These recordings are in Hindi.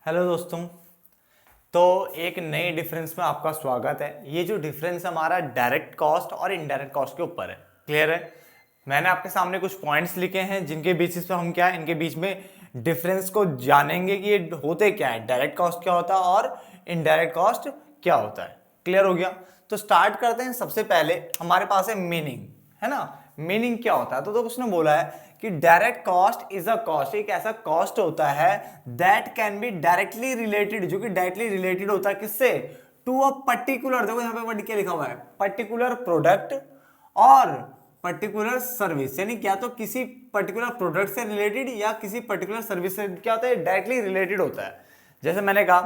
हेलो दोस्तों। तो एक नए डिफरेंस में आपका स्वागत है। ये जो डिफरेंस हमारा डायरेक्ट कॉस्ट और इनडायरेक्ट कॉस्ट के ऊपर है। क्लियर है? मैंने आपके सामने कुछ पॉइंट्स लिखे हैं जिनके बेसिस पे हम क्या है इनके बीच में डिफरेंस को जानेंगे कि ये होते क्या है, डायरेक्ट कॉस्ट क्या होता है और इनडायरेक्ट कॉस्ट क्या होता है। क्लियर हो गया? तो स्टार्ट करते हैं। सबसे पहले हमारे पास है मीनिंग, है ना। मीनिंग क्या होता है? तो उसने बोला है कि direct cost is a cost, एक ऐसा कॉस्ट होता है that can be directly related, जो कि डायरेक्टली रिलेटेड होता है किससे? टू अ पर्टिकुलर, देखो यहाँ पे वर्ड क्या लिखा हुआ है, पर्टिकुलर प्रोडक्ट और पर्टिकुलर सर्विस, यानी क्या तो किसी पर्टिकुलर प्रोडक्ट से रिलेटेड या किसी पर्टिकुलर सर्विस से क्या होता है, डायरेक्टली रिलेटेड होता है। जैसे मैंने कहा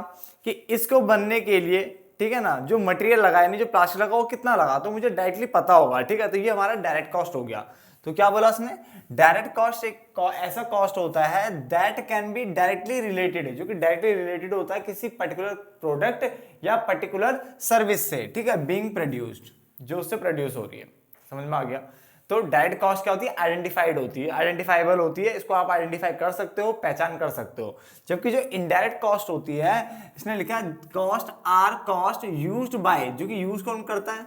कि इसको बनने के लिए, ठीक है ना, जो मटेरियल लगा यानी जो प्लास्टिक लगा वो कितना लगा तो मुझे डायरेक्टली पता होगा, ठीक है। तो ये हमारा डायरेक्ट कॉस्ट हो गया। तो क्या बोला उसने? डायरेक्ट कॉस्ट एक ऐसा कॉस्ट होता है that can be directly related, जो कि डायरेक्टली रिलेटेड होता है किसी पर्टिकुलर प्रोडक्ट या पर्टिकुलर सर्विस से, ठीक है, बीइंग प्रोड्यूस्ड, जो उससे प्रोड्यूस हो रही है। समझ में आ गया? तो डायरेक्ट कॉस्ट क्या होती है? आइडेंटिफाइड होती है, आइडेंटिफाइबल होती है, इसको आप आइडेंटिफाई कर सकते हो, पहचान कर सकते हो। जबकि जो इनडायरेक्ट कॉस्ट होती है, इसने लिखा है cost are cost used by, जो कि यूज कौन करता है?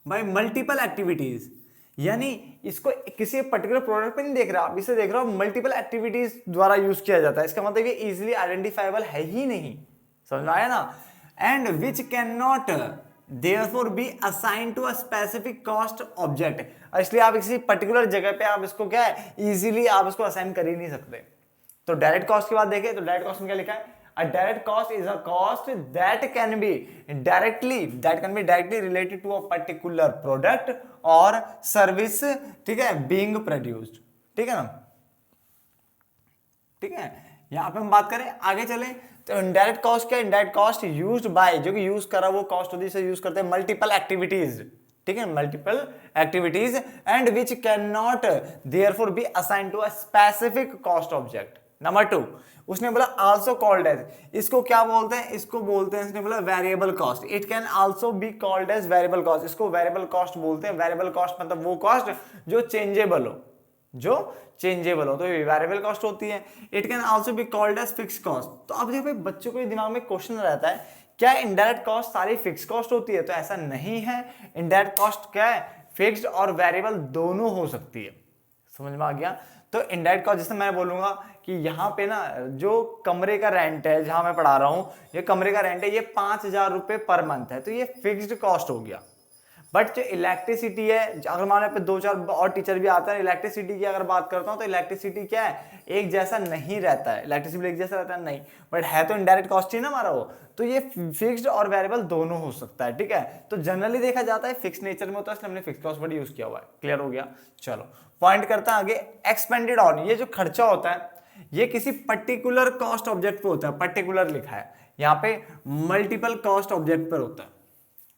बाय मल्टीपल एक्टिविटीज, यानी इसको किसी पर्टिकुलर प्रोडक्ट पे नहीं देख रहा आप, इसे देख रहा हो मल्टीपल एक्टिविटीज द्वारा यूज किया जाता है। इसका मतलब ये इजीली आइडेंटिफाइबल है ही नहीं। समझ में आया ना? And which can not therefore be assigned to a specific cost object, इसलिए आप किसी पर्टिकुलर जगह पे आप इसको क्या है इजीली आप इसको असाइन कर ही नहीं सकते। तो डायरेक्ट कॉस्ट की बात देखें तो डायरेक्ट कॉस्ट में क्या लिखा है? A direct cost is a cost that can be directly related to a particular product or service, ठीक है, being produced, ठीक है ना। ठीक है, यहां पे हम बात करें आगे चले तो इनडायरेक्ट कॉस्ट क्या? इनडायरेक्ट कॉस्ट यूज्ड बाय, जो कि यूज करा वो कॉस्ट होती है, इसे यूज करते हैं मल्टीपल एक्टिविटीज, ठीक है, multiple activities and which can not therefore be assigned to a specific cost object. Number 2 उसने बोला आल्सो कॉल्ड एज, इसको क्या बोलते हैं? इसको बोलते हैं, इसने बोला variable cost. It can also be called as variable cost, इसको वेरिएबल कॉस्ट बोलते हैं। वेरिएबल कॉस्ट मतलब वो कॉस्ट जो चेंजेबल हो, जो चेंजेबल हो, तो ये वेरिएबल कॉस्ट होती है। It can also be called as fix cost. तो अब देखो बच्चों के दिमाग में क्वेश्चन रहता है क्या इंडायरेक्ट कॉस्ट सारी फिक्स कॉस्ट होती है? तो ऐसा नहीं है। इंडायरेक्ट कॉस्ट क्या है? फिक्स्ड और वेरिएबल दोनों हो सकती है। समझ में आ गया? तो इंडायरेक्ट कॉस्ट, जैसे मैं बोलूंगा कि यहाँ पे ना जो कमरे का रेंट है, जहां मैं पढ़ा रहा हूं, ये कमरे का रेंट है, ये 5,000 रुपए पर मंथ है, तो ये फिक्स्ड कॉस्ट हो गया। बट जो इलेक्ट्रिसिटी है, अगर हमारे पे 2-4 और टीचर भी आते हैं, इलेक्ट्रिसिटी की अगर बात करता हूं तो इलेक्ट्रिसिटी क्या है? एक जैसा नहीं रहता है, इलेक्ट्रिसिटी एक जैसा रहता है नहीं, बट है तो इनडायरेक्ट कॉस्ट ही ना हमारा वो। तो ये फिक्स्ड और वेरिएबल दोनों हो सकता है, ठीक है। तो जनरली देखा जाता है फिक्स नेचर में होता है, इसलिए हमने फिक्स कॉस्ट वर्ड यूज किया हुआ है। क्लियर हो गया? चलो पॉइंट करते हैं आगे। एक्सपेंडेड ऑन, ये जो खर्चा होता है ये किसी पर्टिकुलर कॉस्ट ऑब्जेक्ट पे होता है। पर्टिकुलर लिखा है यहाँ पे, मल्टीपल कॉस्ट ऑब्जेक्ट पर होता है।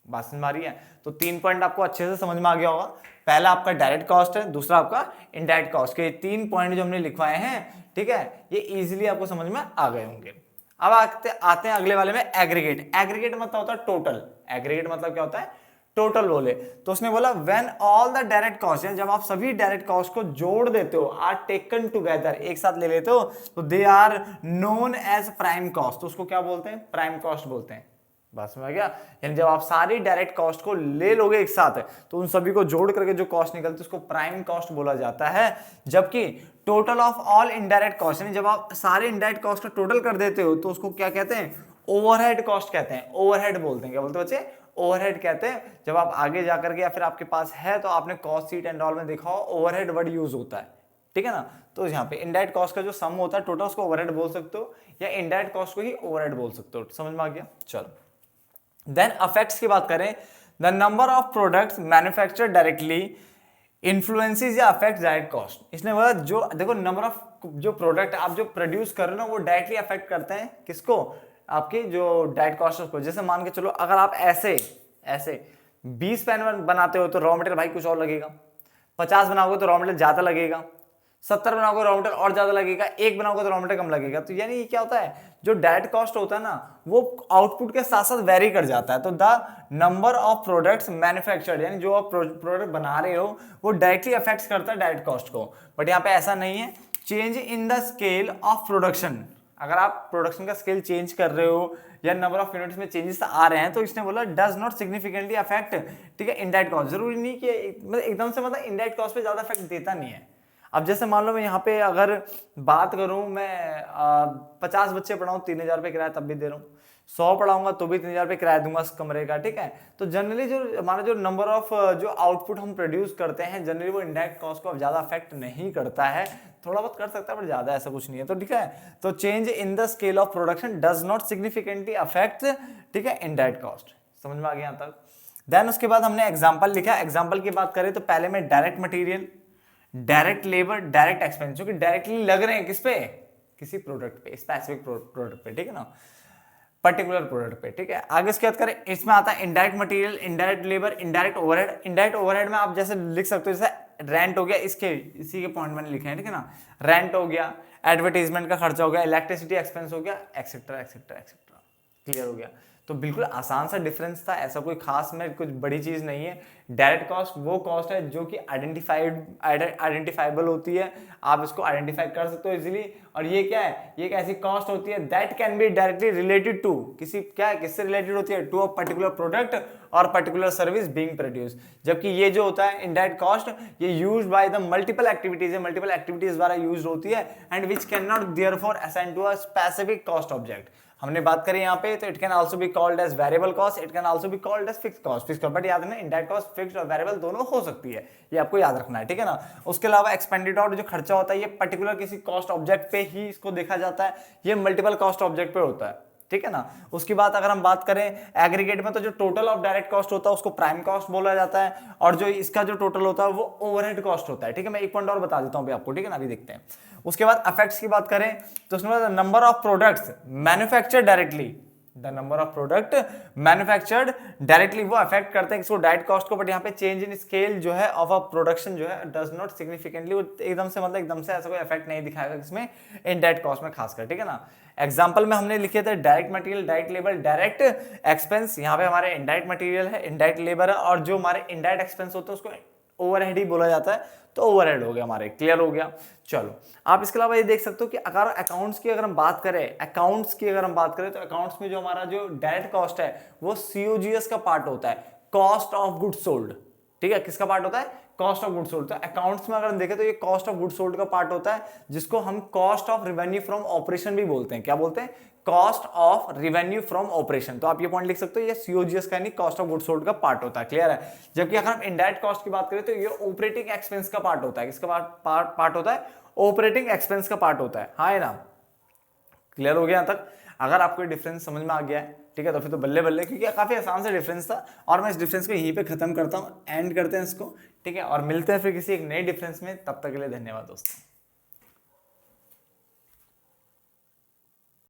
बात समझ में आ रही है? तो 3 पॉइंट आपको अच्छे से समझ में आ गया होगा। पहला आपका डायरेक्ट कॉस्ट है, दूसरा आपका इनडायरेक्ट कॉस्ट के 3 पॉइंट जो हमने लिखवाए हैं, ठीक है, ये इजीली आपको समझ में आ गए होंगे। अब आते हैं अगले वाले में, एग्रीगेट। एग्रीगेट मतलब होता है टोटल। एग्रीगेट मतलब क्या होता है? टोटल बोले तो उसने बोला when all the direct cost, जब आप सभी डायरेक्ट कॉस्ट को जोड़ देते हो, आर टेकन टुगेदर, एक साथ ले लेते हो, तो they are known as prime cost. तो उसको क्या बोलते हैं? प्राइम कॉस्ट बोलते हैं। बस में आ गया? यानी जब आप सारी डायरेक्ट कॉस्ट को ले लोगे एक साथ तो उन सभी को जोड़ करके जो कॉस्ट निकलती है उसको प्राइम कॉस्ट बोला जाता है। जबकि total of all indirect cost, यानी जब आप सारे इनडायरेक्ट कॉस्ट को टोटल कर देते हो तो उसको क्या कहते हैं? ओवरहेड कॉस्ट कहते हैं। ओवरहेड बोलते हैं। क्या बोलते हैं बच्चे? ओवरहेड कहते हैं। जब आप आगे जाकर के या फिर आपके पास है तो आपने कॉस्ट शीट एंड ऑल में देखा हो ओवरहेड वर्ड यूज होता है, ठीक है ना। तो यहाँ पे इनडायरेक्ट कॉस्ट का जो सम होता है टोटल, उसको ओवरहेड बोल सकते हो या इनडायरेक्ट कॉस्ट को ही ओवरहेड बोल सकते हो। समझ में आ गया? चलो देन अफेक्ट्स की बात करें, the number of products manufactured directly influences या अफेक्ट डायरेक्ट कॉस्ट। इसने बोला जो देखो नंबर ऑफ जो प्रोडक्ट आप जो प्रोड्यूस कर रहे हो ना वो डायरेक्टली अफेक्ट करते हैं किसको? आपकी जो डायरेक्ट कॉस्ट को। जैसे मान के चलो अगर आप ऐसे 20 पेन बनाते हो तो रॉ मटेरियल भाई कुछ और लगेगा, 50 बनाओगे तो रॉ मटेरियल ज्यादा लगेगा, 70 बनाओगे रॉ मटेरियल और ज्यादा लगेगा, 1 बनाओगे तो रॉ मटेरियल कम लगेगा। तो यानी ये क्या होता है? जो डायरेक्ट कॉस्ट होता है ना वो आउटपुट के साथ साथ वेरी कर जाता है। तो the number of products manufactured, यानी जो आप प्रोडक्ट बना रहे हो वो डायरेक्टली अफेक्ट करता है डायरेक्ट कॉस्ट को। बट यहाँ पे ऐसा नहीं है। Change in the scale of production, अगर आप प्रोडक्शन का स्केल चेंज कर रहे हो या नंबर ऑफ यूनिट्स में चेंजेस आ रहे हैं तो इसने बोला डज नॉट सिग्निफिकेंटली अफेक्ट, ठीक है, इनडायरेक्ट कॉस्ट। जरूरी नहीं कि मतलब एकदम से मतलब इनडायरेक्ट कॉस्ट पे ज्यादा इफेक्ट देता नहीं है। अब जैसे मान लो मैं यहाँ पे अगर बात करूं, मैं 50 बच्चे पढ़ाऊं 3000 रुपये किराया तब भी दे रहा हूँ, 100 पढ़ाऊंगा तो भी 3000 रुपये किराया दूंगा उस कमरे का, ठीक है। तो जनरली जो हमारा जो नंबर ऑफ जो आउटपुट हम प्रोड्यूस करते हैं जनरली वो इनडायरेक्ट कॉस्ट को अब ज्यादा अफेक्ट नहीं करता है, थोड़ा बहुत कर सकता है बट ज्यादा ऐसा कुछ नहीं है। तो ठीक है, तो change in the scale of production does not significantly affect, ठीक है, इनडायरेक्ट कॉस्ट। समझ में आ गया यहाँ तक। देन उसके बाद हमने एग्जाम्पल लिखा। एग्जाम्पल की बात करें तो पहले में direct material, direct labour, direct expense जो कि डायरेक्टली लग रहे हैं किस पे, किसी प्रोडक्ट पे, स्पेसिफिक प्रोडक्ट पे, ठीक है ना, पर्टिकुलर प्रोडक्ट पे, ठीक है। आगे इसके बाद करें, इसमें आता है indirect material, indirect labour, indirect overhead. Indirect overhead में आप जैसे लिख सकते हो, जैसे रेंट हो गया, इसके इसी के पॉइंट मैंने लिखे हैं, ठीक है ना, रेंट हो गया, एडवर्टीजमेंट का खर्चा हो गया, इलेक्ट्रिसिटी एक्सपेंस हो गया, एक्सेट्रा एक्सेट्रा एक्सेट्रा। क्लियर हो गया। तो बिल्कुल आसान सा डिफरेंस था, ऐसा कोई खास में कुछ बड़ी चीज नहीं है। डायरेक्ट कॉस्ट वो कॉस्ट है जो कि आइडेंटिफाइबल होती है, आप इसको आइडेंटिफाई कर सकते हो इजीली। और ये क्या है, ये एक ऐसी कॉस्ट होती है that can be directly related to किसी, क्या है, किससे रिलेटेड होती है, टू अ पर्टिकुलर प्रोडक्ट और पर्टिकुलर सर्विस बीइंग प्रोड्यूस। जबकि ये जो होता है इनडायरेक्ट कॉस्ट, ये used by the multiple activities है, मल्टीपल एक्टिविटीज द्वारा यूज होती है and which can not therefore assign to a specific cost object. हमने बात करी यहाँ पे, तो it can also be called as variable cost, it can also be called as fixed cost. Fixed cost, but याद रखना इनडायरेक्ट कॉस्ट फिक्स्ड और वेरिएबल दोनों हो सकती है, ये आपको याद रखना है, ठीक है ना। उसके अलावा एक्सपेंडिचर जो खर्चा होता है ये पर्टिकुलर किसी कॉस्ट ऑब्जेक्ट पे ही इसको देखा जाता है, ये मल्टीपल कॉस्ट ऑब्जेक्ट पे होता है, ठीक है ना। उसकी बात अगर हम बात करें एग्रीगेट में, तो जो टोटल ऑफ डायरेक्ट कॉस्ट होता है उसको प्राइम कॉस्ट बोला जाता है, और जो इसका जो टोटल होता है वो ओवरहेड कॉस्ट होता है, ठीक है। मैं एक पॉइंट और बता देता हूं अभी आपको, ठीक है ना, अभी देखते हैं। उसके बाद इफेक्ट्स की बात करें तो उसमें number of products manufactured directly, the number of product manufactured directly वो अफेक्ट करते हैं इसको डायरेक्ट कॉस्ट को, बट यहाँ पे चेंज इन स्केल जो है ऑफ अ प्रोडक्शन जो है डज नॉट सिग्निफिकेंटली, वो एकदम से मतलब एकदम से ऐसा कोई इफेक्ट नहीं दिखाएगा इसमें इनडायरेक्ट कॉस्ट में खासकर, ठीक है ना। एग्जांपल में हमने लिखे थे direct material, direct labour, direct expense. यहाँ पे हमारे इनडायरेक्ट मटेरियल है, इनडायरेक्ट लेबर है, और जो हमारे इनडायरेक्ट एक्सपेंस होते हैं उसको ओवरहेड ही बोला जाता है, तो ओवरहेड हो गया हमारे। क्लियर हो गया। चलो आप इसके अलावा ये देख सकते हो कि अगर अकाउंट्स की अगर हम बात करें, अकाउंट्स की अगर हम बात करें तो अकाउंट्स में जो हमारा जो डायरेक्ट कॉस्ट है वो COGS का पार्ट होता है, कॉस्ट ऑफ गुड्स सोल्ड, ठीक है। किसका पार्ट होता है, कॉस्ट ऑफ गुड्स सोल्ड। तो अकाउंट्स में अगर हम देखें तो ये कॉस्ट ऑफ गुड्स सोल्ड का पार्ट होता है, जिसको हम cost of revenue from operation भी बोलते हैं। क्या बोलते हैं, cost of revenue from operation. तो आप ये पॉइंट लिख सकते हो, ये COGS का नहीं कॉस्ट ऑफ गुड्स सोल्ड का पार्ट होता है। क्लियर है। जबकि अगर हम इनडायरेक्ट कॉस्ट की बात करें तो ये ऑपरेटिंग एक्सपेंस का पार्ट होता है। किसका पार्ट होता है, ऑपरेटिंग एक्सपेंस का पार्ट होता है, हाँ है ना। क्लियर हो गया यहाँ तक। अगर आपको डिफरेंस समझ में आ गया है, ठीक है, तो फिर तो बल्ले बल्ले, क्योंकि काफी आसान सा डिफरेंस था। और मैं इस डिफरेंस को यहीं पे खत्म करता हूँ, एंड करते हैं इसको, ठीक है, और मिलते हैं फिर किसी एक नए डिफरेंस में। तब तक के लिए धन्यवाद दोस्तों।